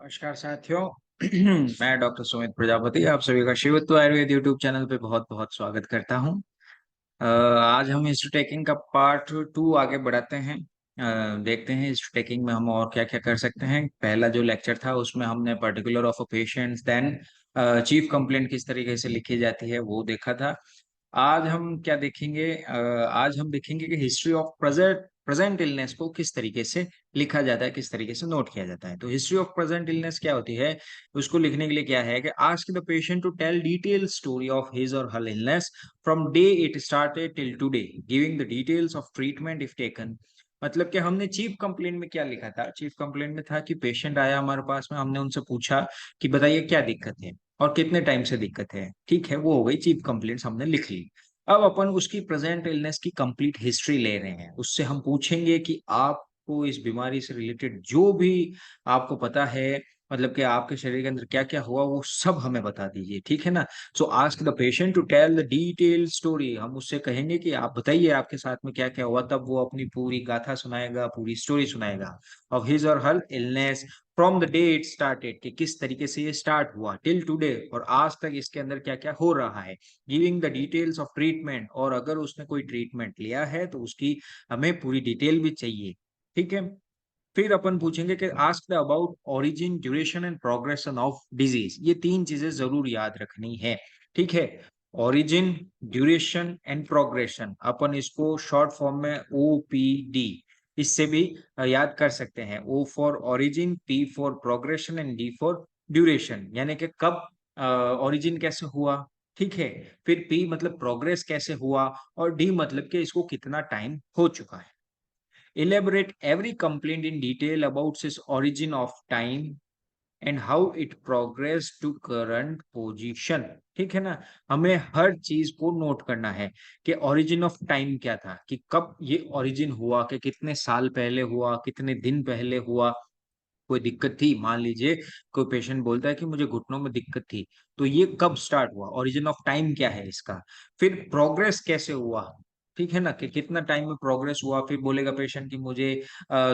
नमस्कार साथियों। मैं डॉक्टर सुमित प्रजापति आप सभी का शिवत्व आयुर्वेद यूट्यूब चैनल पे बहुत बहुत स्वागत करता हूं। आज हम हिस्ट्री टेकिंग का पार्ट 2 आगे बढ़ाते हैं। देखते हैं हिस्ट्री टेकिंग में हम और क्या क्या कर सकते हैं। पहला जो लेक्चर था उसमें हमने particular of a patient then chief complaint किस तरीके से लिखी जाती है वो देखा था। आज हम क्या देखेंगे? आज हम देखेंगे कि हिस्ट्री ऑफ प्रेजेंट इलनेस को किस तरीके से लिखा जाता है, किस तरीके से नोट किया जाता है। तो हिस्ट्री ऑफ प्रेजेंट इलनेस क्या होती है, उसको लिखने के लिए क्या है कि ask the patient to tell detail story of his और her illness from day it started till today, giving the details of treatment if taken. मतलब कि हमने चीफ कंप्लेंट में क्या लिखा था? चीफ कंप्लेंट में था कि पेशेंट आया हमारे पास में, हमने उनसे पूछा कि बताइए क्या दिक्कत है और कितने टाइम से दिक्कत है। ठीक है, वो हो गई चीफ कंप्लेंट्स, हमने लिख ली। अब अपन उसकी प्रेजेंट इलनेस की कंप्लीट हिस्ट्री ले रहे हैं। उससे हम पूछेंगे कि आपको इस बीमारी से रिलेटेड जो भी आपको पता है, मतलब कि आपके शरीर के अंदर क्या क्या हुआ, वो सब हमें बता दीजिए। ठीक है ना? So ask the patient to tell the detail story. हम उससे कहेंगे कि आप बताइए आपके साथ में क्या क्या हुआ, तब वो अपनी पूरी गाथा सुनाएगा, पूरी स्टोरी सुनाएगा ऑफ हिज और her illness from the day it started, कि किस तरीके से ये स्टार्ट हुआ, टिल टुडे, और आज तक इसके अंदर क्या क्या हो रहा है। Giving the details of treatment, और अगर उसने कोई ट्रीटमेंट लिया है तो उसकी हमें पूरी डिटेल भी चाहिए। ठीक है। फिर अपन पूछेंगे कि ask the about origin, duration and progression of disease. ये तीन चीजें जरूर याद रखनी है। ठीक है। ओरिजिन, ड्यूरेशन एंड प्रोग्रेशन, अपन इसको शॉर्ट फॉर्म में OPD इससे भी याद कर सकते हैं। O for origin, P for progression and D for duration, यानी कि कब ओरिजिन कैसे हुआ। ठीक है। फिर P मतलब प्रोग्रेस कैसे हुआ, और D मतलब कि इसको कितना टाइम हो चुका है। Elaborate every complaint in detail about its origin of time and how it progressed to current position। ठीक है ना? हमें हर चीज को नोट करना है कि ओरिजिन ऑफ टाइम क्या था, कि कब ये ओरिजिन हुआ, कि कितने साल पहले हुआ, कितने दिन पहले हुआ। कोई दिक्कत थी, मान लीजिए कोई पेशेंट बोलता है कि मुझे घुटनों में दिक्कत थी, तो ये कब स्टार्ट हुआ, ओरिजिन ऑफ टाइम क्या है इसका। फिर प्रोग्रेस कैसे हुआ। ठीक है ना, कि कितना टाइम में प्रोग्रेस हुआ। फिर बोलेगा पेशेंट कि मुझे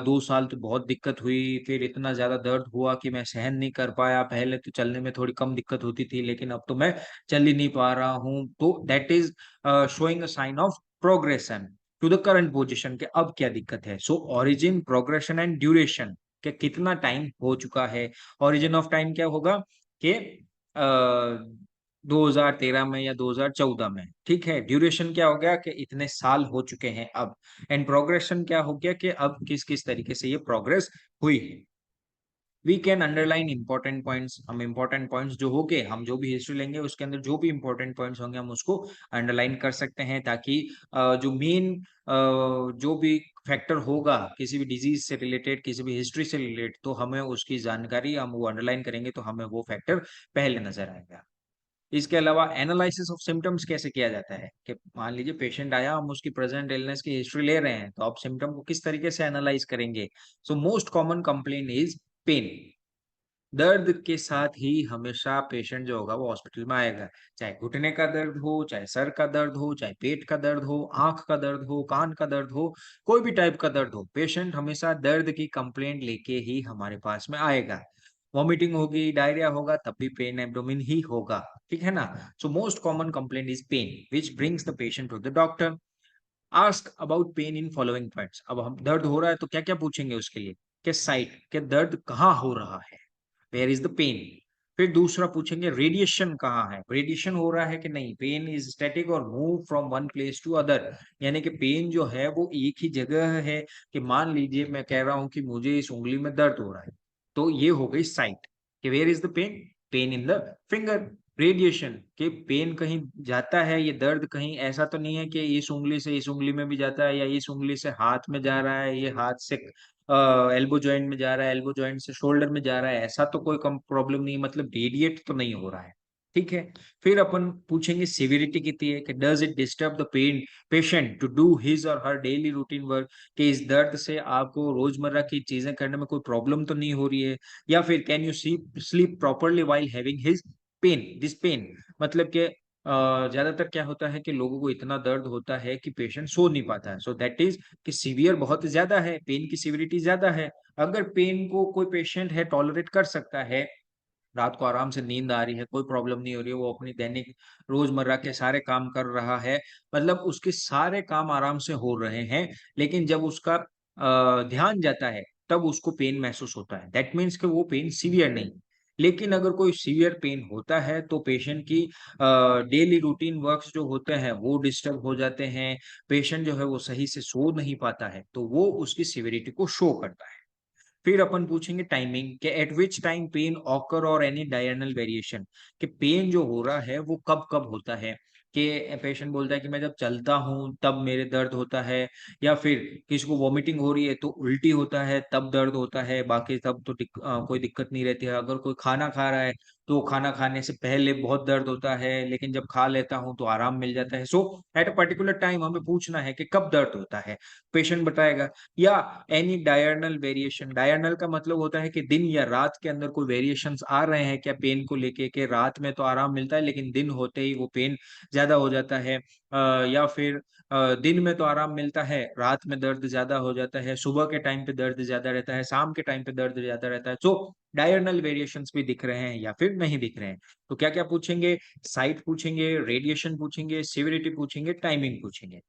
2 साल तो बहुत दिक्कत हुई, फिर इतना ज्यादा दर्द हुआ कि मैं सहन नहीं कर पाया। पहले तो चलने में थोड़ी कम दिक्कत होती थी, लेकिन अब तो मैं चल ही नहीं पा रहा हूँ। तो that is showing a sign of progression to the current position, के अब क्या दिक्कत है। So origin, progression and duration, कि कितना टाइम हो चुका है। ओरिजिन ऑफ टाइम क्या होगा कि 2013 में या 2014 में। ठीक है। ड्यूरेशन क्या हो गया कि इतने साल हो चुके हैं अब। एंड प्रोग्रेशन क्या हो गया कि अब किस किस तरीके से ये प्रोग्रेस हुई है। We can underline important points. हम इंपॉर्टेंट पॉइंट्स जो होंगे, हम जो भी हिस्ट्री लेंगे उसके अंदर जो भी इंपॉर्टेंट पॉइंट्स होंगे हम उसको अंडरलाइन कर सकते हैं, ताकि जो मेन जो भी फैक्टर होगा किसी भी डिजीज से रिलेटेड, किसी भी हिस्ट्री से रिलेटेड, तो हमें उसकी जानकारी हम वो अंडरलाइन करेंगे तो हमें वो फैक्टर पहले नजर आएगा। इसके अलावा एनालिसिस ऑफ सिम्टम्स कैसे किया जाता है, कि मान लीजिए पेशेंट आया, हम उसकी प्रेजेंट इलनेस की हिस्ट्री ले रहे हैं, तो आप सिम्टम को किस तरीके से एनालाइज करेंगे। So most common complain is pain. दर्द के साथ ही हमेशा पेशेंट जो होगा वो हॉस्पिटल में आएगा। चाहे घुटने का दर्द हो, चाहे सर का दर्द हो, चाहे पेट का दर्द हो, आंख का दर्द हो, कान का दर्द हो, कोई भी टाइप का दर्द हो, पेशेंट हमेशा दर्द की कंप्लेंट लेके ही हमारे पास में आएगा। वॉमिटिंग होगी, डायरिया होगा, तब भी पेन एब्डोमेन ही होगा। ठीक है ना? So most common complaint is pain which brings the patient to the doctor. Ask about pain in following points. अब हम दर्द हो रहा है तो क्या क्या पूछेंगे उसके लिए, कि साइट, के दर्द कहाँ हो रहा है, वेयर इज द पेन। फिर दूसरा पूछेंगे रेडिएशन कहाँ है, रेडिएशन हो रहा है कि नहीं। पेन इज स्टैटिक और move from one place to other, यानी कि पेन जो है वो एक ही जगह है। कि मान लीजिए मैं कह रहा हूं कि मुझे इस उंगली में दर्द हो रहा है, तो ये हो गई साइट, कि where is the pain, pain in the finger. Radiation, के पेन कहीं जाता है, ये दर्द कहीं ऐसा तो नहीं है कि इस उंगली से इस उंगली में भी जाता है, या इस उंगली से हाथ में जा रहा है, ये हाथ से एल्बो जॉइंट में जा रहा है, एल्बो जॉइंट से शोल्डर में जा रहा है, ऐसा तो कोई कम प्रॉब्लम नहीं, मतलब रेडिएट तो नहीं हो रहा है। ठीक है। फिर अपन पूछेंगे सिविरिटी कितनी है, कि does it disturb the pain patient to do his और हर डेली रूटीन वर्क, कि इस दर्द से आपको रोजमर्रा की चीजें करने में कोई प्रॉब्लम तो नहीं हो रही है। या फिर can you sleep sleep properly while having his pain, this pain, मतलब कि ज्यादातर क्या होता है कि लोगों को इतना दर्द होता है कि पेशेंट सो नहीं पाता है। सो दैट इज कि सीवियर बहुत ज्यादा है, पेन की सीवियरिटी ज्यादा है। अगर पेन को कोई पेशेंट है टॉलरेट कर सकता है, रात को आराम से नींद आ रही है, कोई प्रॉब्लम नहीं हो रही है, वो अपनी दैनिक रोजमर्रा के सारे काम कर रहा है, मतलब उसके सारे काम आराम से हो रहे हैं, लेकिन जब उसका ध्यान जाता है, तब उसको पेन महसूस होता है। दैट मीन्स कि वो पेन सीवियर नहीं। लेकिन अगर कोई सीवियर पेन होता है, तो पेशेंट की डेली रूटीन वर्क्स जो होते हैं, वो डिस्टर्ब हो जाते हैं, पेशेंट जो है वो सही से सो नहीं पाता है, तो वो उसकी सीवियरिटी को शो करता है। फिर अपन पूछेंगे टाइमिंग कि at which time pain occur और एनी डायरनल वेरिएशन, कि पेन जो हो रहा है वो कब कब होता है। कि पेशेंट बोलता है कि मैं जब चलता हूँ तब मेरे दर्द होता है, या फिर किसी को वॉमिटिंग हो रही है तो उल्टी होता है तब दर्द होता है, बाकी तब तो कोई दिक्कत नहीं रहती है। अगर कोई खाना खा रहा है तो खाना खाने से पहले बहुत दर्द होता है, लेकिन जब खा लेता हूँ तो आराम मिल जाता है। सो एट अ पर्टिकुलर टाइम हमें पूछना है कि कब दर्द होता है, पेशेंट बताएगा। या एनी डायरनल वेरिएशन, डायरनल का मतलब होता है कि दिन या रात के अंदर कोई वेरिएशंस आ रहे हैं क्या पेन को लेके, कि रात में तो आराम मिलता है लेकिन दिन होते ही वो पेन ज्यादा हो जाता है। या फिर दिन में तो आराम मिलता है, रात में दर्द ज्यादा हो जाता है, सुबह के टाइम पे दर्द ज्यादा रहता है, शाम के टाइम पे दर्द ज्यादा रहता है। तो डायरनल वेरिएशंस भी दिख रहे हैं या फिर नहीं दिख रहे हैं। तो क्या क्या पूछेंगे, साइट पूछेंगे, रेडिएशन पूछेंगे, सिविरिटी पूछेंगे, टाइमिंग पूछेंगे।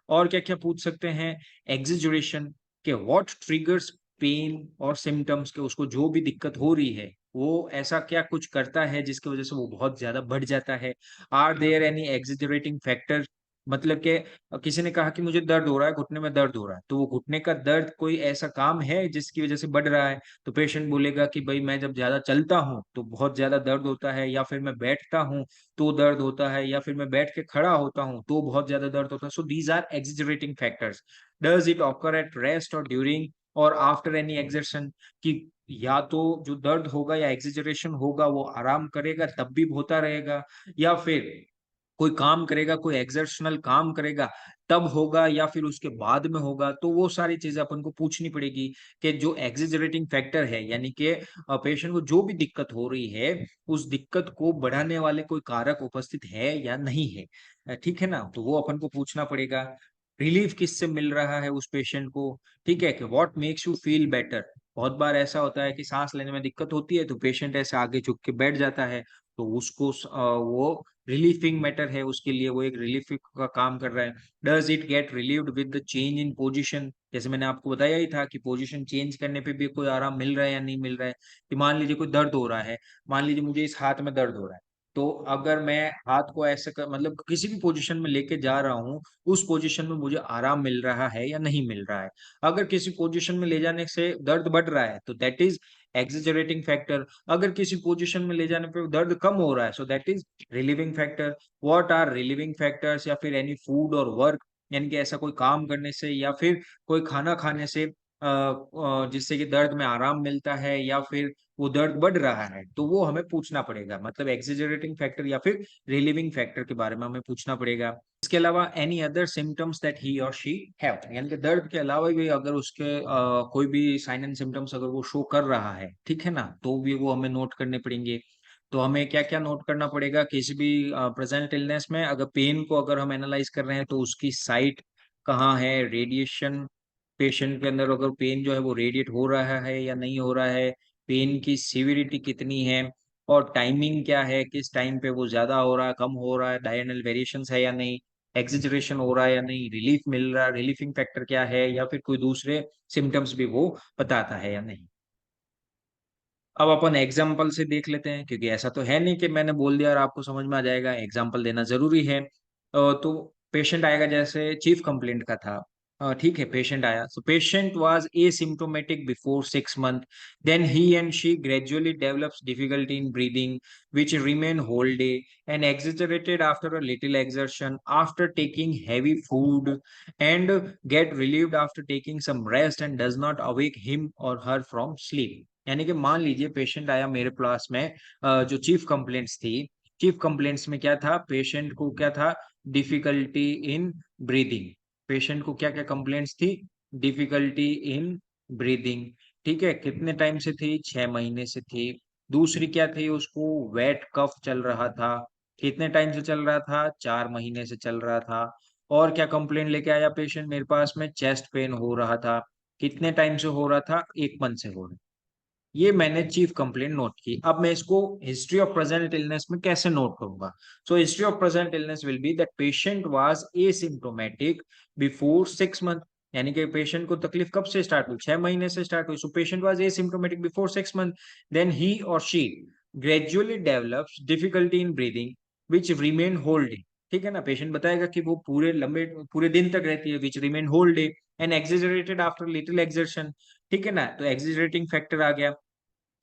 और क्या-क्या पूछ सकते हैं? एक्सेजरेशन, कि व्हाट ट्रिगर्स पेन और सिम्पटम्स, के उसको जो भी दिक्कत हो रही है, वो ऐसा क्या कुछ करता है जिसकी वज़ह से वो बहुत ज़्यादा बढ़ जाता है? आर देयर एनी एक्सेजरेटिंग फैक्टर, मतलब कि किसी ने कहा कि मुझे दर्द हो रहा है, घुटने में दर्द हो रहा है, तो वो घुटने का दर्द कोई ऐसा काम है जिसकी वज़ह से बढ़ रहा है? तो पेशेंट बोलेगा कि भई मैं जब ज़्यादा चलता हूँ, तो बहुत ज़्यादा दर्द होता है, या फिर मैं बैठता हूँ तो दर्द होता है, या फिर मैं बैठ के खड़ा होता हूँ तो बहुत ज़्यादा दर्द होता है। So these are exaggerating factors. Does it occur at rest or during or after any exertion, कि या तो जो दर्द होगा या एक्सेजरेशन होगा वो आराम करेगा तब भी होता रहेगा, या फिर कोई काम करेगा, कोई एक्सर्शनल काम करेगा, तब होगा, या फिर उसके बाद में होगा। तो वो सारी चीज़ें अपन को पूछनी पड़ेगी कि जो एक्सेजरेटिंग फैक्टर है, यानी कि पेशेंट को जो भी दिक्कत हो रही है, उस दिक्कत को बढ़ाने वाले कोई कारक उपस्थित है या नहीं है। ठीक है ना? तो वो अपन को पूछना पड़ेगा। रिलीफ किससे मिल रहा है उस पेशेंट को, ठीक है? कि what makes you feel better. बहुत बार ऐसा होता है कि साँस लेने में दिक्कत होती है, तो पेशेंट ऐसे आगे झुक के बैठ जाता है, तो उसको वो रिलीफिंग मैटर है उसके लिए, वो एक रिलीफ का काम कर रहा है। Does it get relieved with the change in position? जैसे मैंने आपको बताया ही था कि पोज़ीशन चेंज करने पे भी कोई आराम मिल रहा है या नहीं मिल रहा है। कि मान लीजिए कोई दर्द हो रहा है, मान लीजिए मुझे इस हाथ में दर्द हो रहा है, तो अगर मैं हाथ को ऐसे मतलब किसी भी पोज़ीशन में लेके जा रहा हूँ, उस पोज़ीशन में मुझे आराम मिल रहा है या नहीं मिल रहा है। अगर किसी पोज़ीशन में ले जाने से दर्द बढ़ रहा है, तो दैट इज़ एक्सेजरेटिंग फैक्टर। अगर किसी पोज़ीशन में ले जाने पे दर्द कम हो रहा है, so that is relieving factor. What are relieving factors? या फिर एनी फूड और वर्क, यानी कि ऐसा कोई काम करने से या फिर कोई खाना खाने से जिससे कि दर्द में आराम मिलता है, या फिर वो दर्द बढ़ रहा है, तो वो हमें पूछना पड़ेगा। मतलब एक्सेजरेटिंग फैक्टर या फिर रिलीविंग फैक्टर के बारे में हमें पूछना पड़ेगा। इसके अलावा any other symptoms that he or she have, यानी कि दर्द के अलावा भी अगर उसके कोई भी साइन एंड सिम्पटम्स अगर वो शो कर रहा है, ठीक है ना? तो भी वो हमें नोट करने पड़ेंगे। तो हमें क्या-क्या नोट करना पड़ेगा किसी भी प्रेज़ेंट इलनेस में, अगर पेन को अगर हम एनालाइज़ कर रहे हैं तो उसकी साइट कहाँ है, रेडिएशन, पेशेंट के अंदर अगर पेन जो है वो रेडिएट हो रहा है या नहीं हो रहा है, पेन की सीवियरिटी कितनी है, और टाइमिंग क्या है, किस टाइम पे वो ज़्यादा हो रहा है, कम हो रहा है, डायरेनल वेरिएशंस है या नहीं, एक्सेजरेशन हो रहा है या नहीं, रिलीफ मिल रहा है, रिलीफिंग फैक्टर क्या है, या फिर कोई दूसरे सिम्पटम्स भी वो बताता है या नहीं। अब अपन एग्ज़ाम्पल से देख लेते हैं, क्योंकि ऐसा तो है नहीं कि मैंने बोल दिया और आपको समझ में आ जाएगा, एग्ज़ाम्पल देना ज़रूरी है। तो पेशेंट आएगा, जैसे चीफ कंप्लेंट का था। ठीक है, पेशेंट आया, so patient was asymptomatic before 6 month, then he and she gradually develops difficulty in breathing which remain whole day and exaggerated after a little exertion, after taking heavy food, and get relieved after taking some rest and does not awake him or her from sleep। यानी कि मान लीजिए patient आया मेरे पास में, जो chief complaints थी, chief complaints में क्या था, पेशेंट को क्या था, डिफिकल्टी इन ब्रीदिंग। पेशेंट को क्या-क्या कंप्लेंट्स थी, डिफिकल्टी इन ब्रीदिंग, ठीक है? कितने टाइम से थी, 6 महीने से थी। दूसरी क्या थी, उसको वेट कफ चल रहा था, कितने टाइम से चल रहा था? 4 महीने से चल रहा था। और क्या कंप्लेंट लेके आया पेशेंट मेरे पास में? चेस्ट पेन हो रहा था। कितने टाइम से हो रहा था? 1 मंथ से हो रहा था। ये मैंने चीफ कंप्लेंट नोट की। अब मैं इसको हिस्ट्री ऑफ प्रेजेंट इलनेस में कैसे नोट करूंगा? So history of present illness will be that patient was asymptomatic before 6 month. यानी कि पेशेंट को तकलीफ कब से स्टार्ट हुई? 6 महीने से स्टार्ट हुई। So patient was asymptomatic before 6 month. Then he or she gradually develops difficulty in breathing which remain whole day. ठीक है ना, पेशेंट बताएगा कि वो पूरे दिन तक रहती है, which remain whole day and exaggerated after little exertion. ठीक है ना, तो एक्सेजरेटिंग फैक्टर आ गया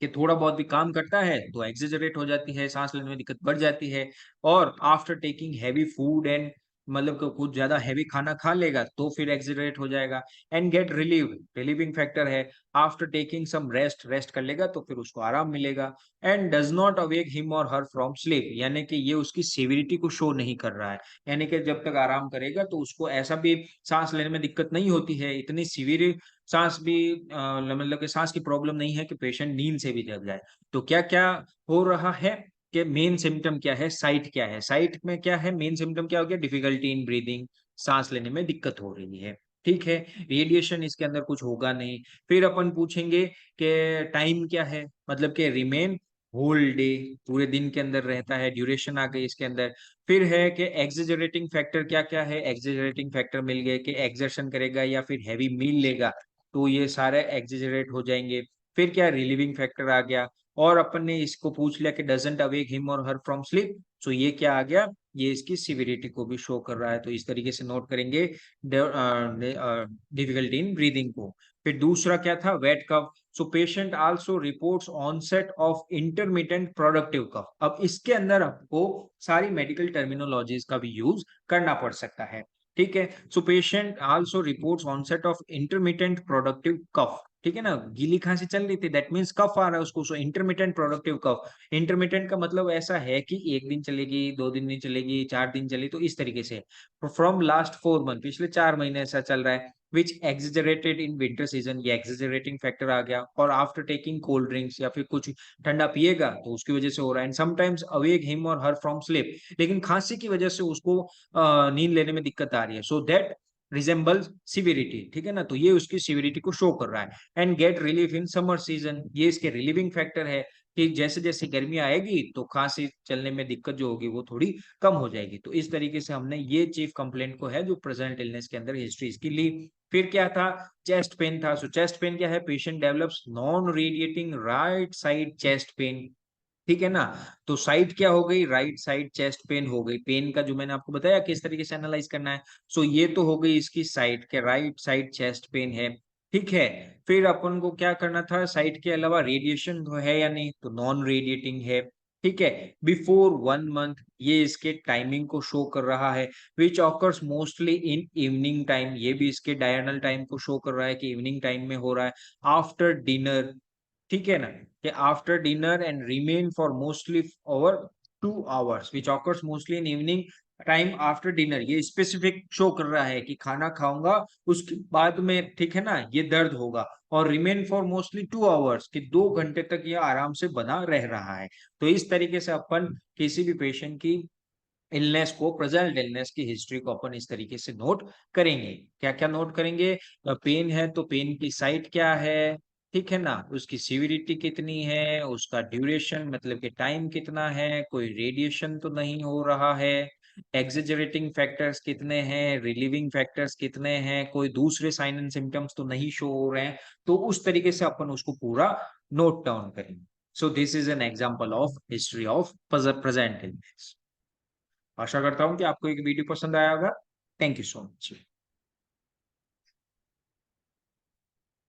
कि थोड़ा बहुत भी काम करता है तो एक्सेजरेट हो जाती है, सांस लेने में दिक्कत बढ़ जाती है। और after taking heavy food and मतलब कि कुछ ज्यादा हैवी खाना खा लेगा तो फिर एक्सेजरेट हो जाएगा। And get relieve, relieving factor है। After taking some rest, rest कर लेगा तो फिर उसको आराम मिलेगा। And does not awake him or her from sleep, यानी कि ये उसकी सीविरिटी को शो नहीं कर रहा है। यानी कि जब तक आराम करेगा तो उसको ऐसा भी सांस लेने में दिक्कत नहीं होती है, इतनी सीवियर सांस भी मतलब कि सांस की प्रॉब्लम नहीं है कि पेशेंट नींद से भी जग जाए। तो क्या क्या हो रहा है कि मेन सिम्टम क्या है, साइट क्या है? साइट में क्या है? मेन सिम्टम क्या हो गया? डिफिकल्टी इन ब्रीदिंग, सांस लेने में दिक्कत हो रही है। ठीक है, रेडिएशन इसके अंदर कुछ होगा नहीं। फिर अपन पूछेंगे कि टाइम क्या है, मतलब कि रिमेन होल डे, पूरे दिन के अंदर रहता है, ड्यूरेशन आ गई इसके अंदर। फिर है कि एक्सेजरेटिंग फैक्टर क्या क्या है? एक्सेजरेटिंग फैक्टर मिल गए कि एक्सर्शन करेगा या फिर हैवी मील लेगा तो ये सारे एक्सेजरेट हो जाएंगे। फिर क्या? रिलीविंग फैक्टर आ गया। और अपन ने इसको पूछ लिया कि doesn't awake him or her from sleep, सो ये क्या आ गया? ये इसकी सिविरिटी को भी शो कर रहा है। तो इस तरीके से नोट करेंगे डिफिकल्टी इन ब्रीदिंग को। फिर दूसरा क्या था? Wet cough. So patient also reports onset of intermittent productive cough. अब इसके अंदर आपको सारी मेडिकल टर्मिनोलॉजीज का भी यूज करना पड़ सकता है। ठीक है, so patient also reports onset of intermittent productive cough. ठीक है ना, गीली खांसी चल रही थी, दैट मींस कफ आ रहा है उसको। सो इंटरमिटेंट प्रोडक्टिव कफ, इंटरमिटेंट का मतलब ऐसा है कि 1 दिन चलेगी, 2 दिन नहीं चलेगी, 4 दिन चली, तो इस तरीके से। फ्रॉम लास्ट 4 मंथ, पिछले 4 महीने ऐसा चल रहा है। विच एक्सेजरेटेड इन विंटर सीजन, ये एक्सेजरेटिंग फैक्टर आ गया। और आफ्टर टेकिंग कोल्ड ड्रिंक्स या फिर कुछ ठंडा पिएगा तो उसकी वजह से हो रहा है। And sometimes awake him or her from sleep, लेकिन खांसी की वजह से उसको नींद लेने में दिक्कत आ रही है। So that resembles severity. ठीक है ना, तो ये उसकी सिविरिटी को शो कर रहा है। And get relief in summer season, ये इसके रिलीविंग फैक्टर है कि जैसे जैसे गर्मी आएगी तो खांसी चलने में दिक्कत जो होगी वो थोड़ी कम हो जाएगी। तो इस तरीके से हमने ये चीफ कंप्लेंट को है जो प्रेजेंट इलनेस के अंदर हिस्ट्री इसकी ली। फिर क्या था? चेस्ट पेन था। सो चेस्ट पेन क्या है? Patient develops non radiating right side chest pain. ठीक है ना, तो साइड क्या हो गई? राइट साइड चेस्ट पेन हो गई। पेन का जो मैंने आपको बताया किस तरीके से एनालाइज करना है। सो ये तो हो गई इसकी साइड के, राइट साइड चेस्ट पेन है। ठीक है, फिर अपन को क्या करना था? साइड के अलावा रेडिएशन तो है या नहीं? तो नॉन रेडिएटिंग है। ठीक है, बिफोर 1 मंथ, ये इसके टाइमिंग को शो कर रहा है। Which occurs mostly in evening time, ये भी इसके डायरनल टाइम को शो कर रहा है कि इवनिंग टाइम में हो रहा है। आफ्टर डिनर, ठीक है ना, कि after dinner and remain for mostly over 2 hours, which occurs mostly in evening time after dinner. ये स्पेसिफिक शो कर रहा है कि खाना खाऊंगा उसके बाद में, ठीक है ना, ये दर्द होगा। और रिमेन फॉर मोस्टली 2 आवर्स, कि 2 घंटे तक ये आराम से बना रह रहा है। तो इस तरीके से अपन किसी भी पेशेंट की इलनेस को, प्रेजेंट इलनेस की हिस्ट्री को अपन इस तरीके से नोट करेंगे। क्या क्या नोट करेंगे? पेन है तो पेन की साइट क्या है, ठीक है ना, उसकी सीविरिटी कितनी है, उसका ड्यूरेशन मतलब कि टाइम कितना है, कोई रेडिएशन तो नहीं हो रहा है, एक्सेजरेटिंग फैक्टर्स कितने हैं, रिलीविंग फैक्टर्स कितने हैं, कोई दूसरे साइन एंड सिम्टम्स तो नहीं शो हो रहे हैं। तो उस तरीके से अपन उसको पूरा नोट डाउन करेंगे। So this is an example of history of present illness. आशा करता हूँ कि आपको एक वीडियो पसंद आया होगा। Thank you so much.